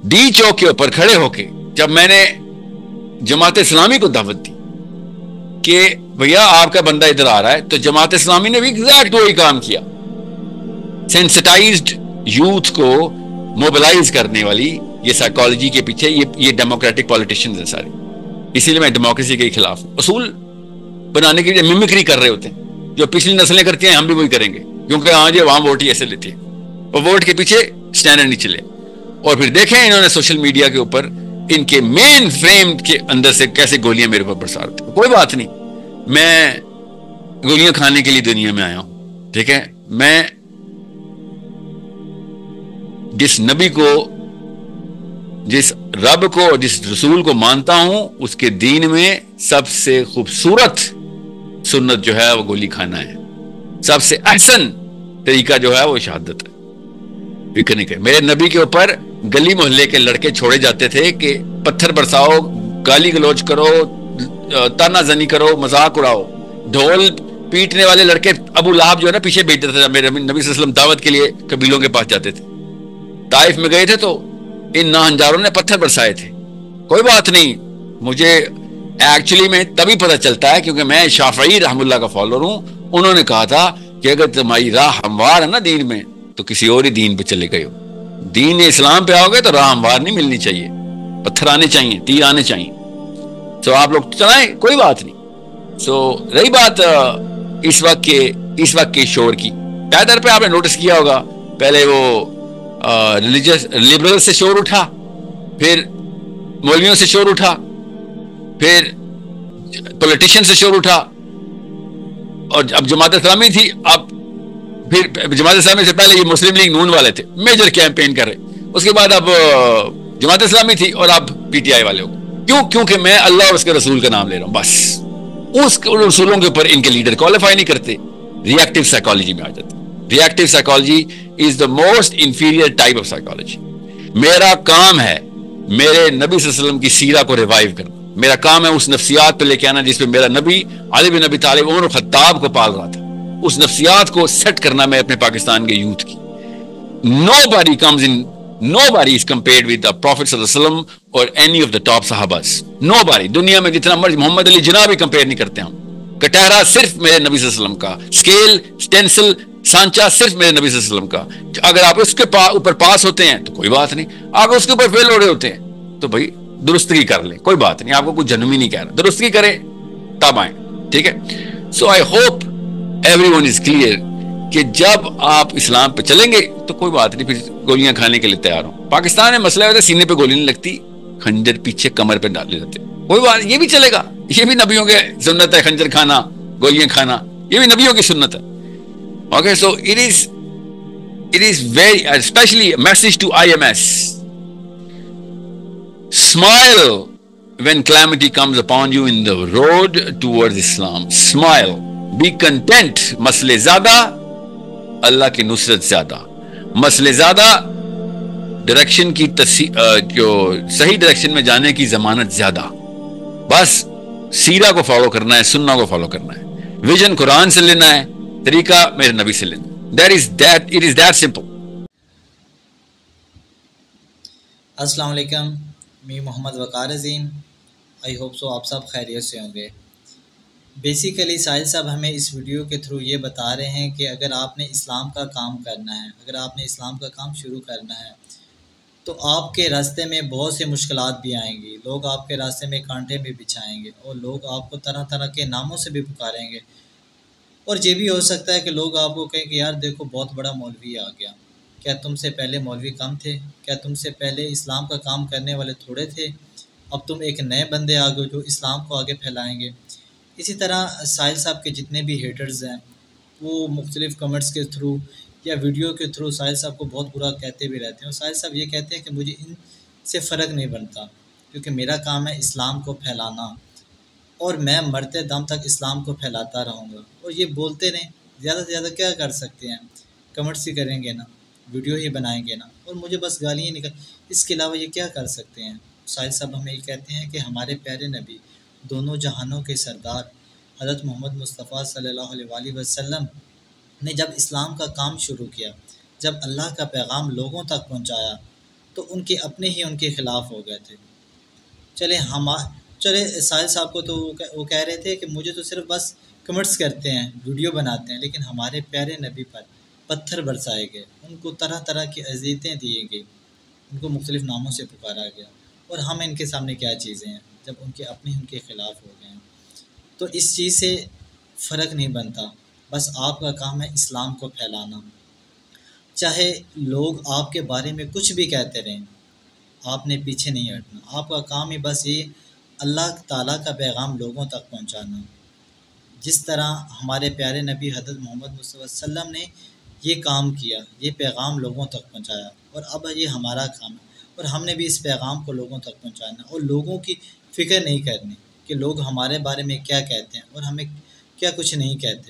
D चौक के ऊपर खड़े होके जब मैंने जमात इस्लामी को दावत दी कि भैया आपका बंदा इधर आ रहा है, तो जमात इस्लामी ने भी एग्जैक्ट वही काम किया। सेंसिटाइज्ड यूथ को मोबिलाइज करने वाली ये साइकोलॉजी के पीछे ये डेमोक्रेटिक पॉलिटिशियंस हैं सारे। इसीलिए मैं डेमोक्रेसी के खिलाफ हूं। उसूल बनाने के लिए मिमिक्री कर रहे होते हैं, जो पिछली नस्लें करती हैं हम भी वही करेंगे, क्योंकि हाँ जी वहां वोट ही ऐसे लेती है, और वोट के पीछे स्टैंडर्ड नहीं चले। और फिर देखें इन्होंने सोशल मीडिया के ऊपर इनके मेन फ्रेम के अंदर से कैसे गोलियां मेरे ऊपर बरसाते। कोई बात नहीं, मैं गोलियां खाने के लिए दुनिया में आया हूं, ठीक है। मैं जिस नबी को, जिस रब को और जिस रसूल को मानता हूं, उसके दीन में सबसे खूबसूरत सुन्नत जो है वो गोली खाना है। सबसे अहसन तरीका जो है वो शहादत है। बिकने के मेरे नबी के ऊपर गली मोहल्ले के लड़के छोड़े जाते थे कि पत्थर बरसाओ, गाली गलौज करो, ताना जनी करो, मजाक उड़ाओ। ढोल पीटने वाले लड़के अबू लहाब जो है ना पीछे भेज देते थे। मेरे नबी सल्लल्लाहु अलैहि वसल्लम दावत के लिए कबीलों के पास जाते थे। ताइफ में गए थे तो इन नाहंजारों ने पत्थर बरसाए थे। कोई बात नहीं, मुझे एक्चुअली में तभी पता चलता है क्योंकि मैं शाफई रहमुल्लाह का फॉलोअर हूं। उन्होंने कहा था कि अगर तुम्हारी राह हमवार है ना दीन में, तो किसी और ही दीन पे चले गए हो। दीन इस्लाम पे आओगे तो राह हमवार नहीं मिलनी चाहिए, पत्थर आने चाहिए, तीर आने चाहिए। तो आप लोग चलाएं, कोई बात नहीं। सो रही बात इस वक्त के शोर की, पैदर पे आपने नोटिस किया होगा, पहले वो रिलीजियस लिबरल से शोर उठा, फिर मौलवियों से शोर उठा, फिर पॉलिटिशियन से शोर उठा, और अब जमात इस्लामी थी। अब फिर जमात इस्लामी से पहले ये मुस्लिम लीग नून वाले थे, मेजर कैंपेन कर रहे। उसके बाद अब जमात इस्लामी थी और अब पीटीआई वाले हो। क्यों? क्योंकि मैं अल्लाह और उसके रसूल का नाम ले रहा हूं, बस। उस रसूलों के ऊपर इनके लीडर क्वालिफाई नहीं करते, रिएक्टिव साइकोलॉजी में आ जाते। Reactive psychology is the most inferior type of psychology. मेरा काम है मेरे नबी सल्लल्लाहु अलैहि वसल्लम की सीरा को रिवाइव करना। मेरा काम है उस नफ्सियात पे लेके आना जिसपे मेरा नबी अली बिन अबी तालिब उमर खत्ताब को पाल रहा था। उस नफ्सियात को सेट करना मैं अपने पाकिस्तान के यूथ की। Nobody comes in, nobody is compared with the Prophet sallallahu alaihi wasallam or any of the top sahabas. Nobody, दुनिया में जितना मर्जी मोहम्मद अली जिन्ना भी कंपेयर नहीं करते हम। कटहरा सिर्फ मेरे नबी सल्लल्लाहु अलैहि वसल्लम का, स्केल, स्टेंसिल, सांचा सिर्फ मेरे नबी सल्लल्लाहु अलैहि वसल्लम का। अगर आप उसके ऊपर पास होते हैं तो कोई बात नहीं, अगर उसके ऊपर फेल हो रहे होते हैं तो भाई दुरुस्तगी कर लें, कोई बात नहीं। आपको कुछ जन्म ही नहीं कह रहा, दुरुस्तगी करें तब आए, ठीक है। So I hope everyone is clear कि जब आप इस्लाम पे चलेंगे तो कोई बात नहीं, फिर गोलियां खाने के लिए तैयार हो। पाकिस्तान में मसला होता है सीने पे गोली नहीं लगती, खंजर पीछे कमर पे डाले जाते, कोई बात, ये भी चलेगा, ये भी नबियों के सुन्नत है। खंजर खाना, गोलियां खाना, ये भी नबियों की सुन्नत है। Okay, so it is very specially message to IMS, smile when calamity comes upon you in the road towards Islam. Smile, be content. मसले ज्यादा, अल्लाह की नुसरत ज्यादा। मसले ज्यादा, डायरेक्शन की जो सही डायरेक्शन में जाने की जमानत ज्यादा। बस सीरा को फॉलो करना है, सुन्ना को फॉलो करना है, विजन कुरान से लेना है, तरीका मेरे नबी से लेना। It is that simple. अस्सलाम वालेकुम, मैं मोहम्मद वकार अज़ीम। आई होप सो आप सब खैरियत से होंगे। बेसिकली साहिल साहब हमें इस वीडियो के थ्रू ये बता रहे हैं कि अगर आपने इस्लाम का काम करना है, अगर आपने इस्लाम का काम शुरू करना है तो आपके रास्ते में बहुत सी मुश्किलात भी आएंगी। लोग आपके रास्ते में कांटे भी बिछाएंगे और लोग आपको तरह तरह के नामों से भी पुकारेंगे। और ये भी हो सकता है कि लोग आपको कहें कि यार देखो बहुत बड़ा मौलवी आ गया, क्या तुमसे पहले मौलवी कम थे? क्या तुमसे पहले इस्लाम का काम करने वाले थोड़े थे? अब तुम एक नए बंदे आ गए जो इस्लाम को आगे फैलाएंगे। इसी तरह साहिल साहब के जितने भी हेटर्स हैं वो मुख्तलिफ़ कमेंट्स के थ्रू या वीडियो के थ्रू साहिल साहब को बहुत बुरा कहते भी रहते हैं। और साहिल साहब ये कहते हैं कि मुझे इनसे फ़र्क नहीं बनता क्योंकि मेरा काम है इस्लाम को फैलाना और मैं मरते दम तक इस्लाम को फैलाता रहूँगा। और ये बोलते रहें, ज़्यादा से ज़्यादा क्या कर सकते हैं? कमेंट्स ही करेंगे ना, वीडियो ही बनाएंगे ना, और मुझे बस गालियाँ निकल, इसके अलावा ये क्या कर सकते हैं? साहिल साहब हमें ये कहते हैं कि हमारे प्यारे नबी, दोनों जहानों के सरदार हज़रत मोहम्मद मुस्तफ़ा सल्लल्लाहु अलैहि वसल्लम ने जब इस्लाम का काम शुरू किया, जब अल्लाह का पैगाम लोगों तक पहुंचाया, तो تو ان کے اپنے ہی ان کے خلاف ہو گئے تھے۔ چلے ساحل صاحب کو تو وہ کہہ رہے تھے کہ مجھے تو صرف بس کمنٹس کرتے ہیں، ویڈیو بناتے ہیں، لیکن ہمارے پیارے نبی پر پتھر برسائے گئے، ان کو طرح طرح کی اذیتیں دی گئی، ان کو مختلف ناموں سے پکارا گیا، اور ہم ان کے سامنے کیا چیزیں ہیں جب ان کے اپنے ان کے خلاف ہو گئے ہیں۔ تو اس چیز سے فرق نہیں بنتا، بس آپ کا کام ہے اسلام کو پھیلانا، چاہے لوگ آپ کے بارے میں کچھ بھی کہتے رہیں، آپ نے پیچھے نہیں ہٹنا۔ آپ کا کام ہی بس یہ اللہ تعالیٰ کا پیغام لوگوں تک پہنچانا، جس طرح ہمارے پیارے نبی حضرت محمد مصطفیٰ صلی اللہ علیہ وسلم نے یہ کام کیا، یہ پیغام لوگوں تک پہنچایا، اور اب یہ ہمارا کام ہے، اور ہم نے بھی اس پیغام کو لوگوں تک پہنچانا، اور لوگوں کی فکر نہیں کرنی کہ لوگ ہمارے بارے میں کیا کہتے ہیں اور ہمیں کیا کچھ نہیں کہتے۔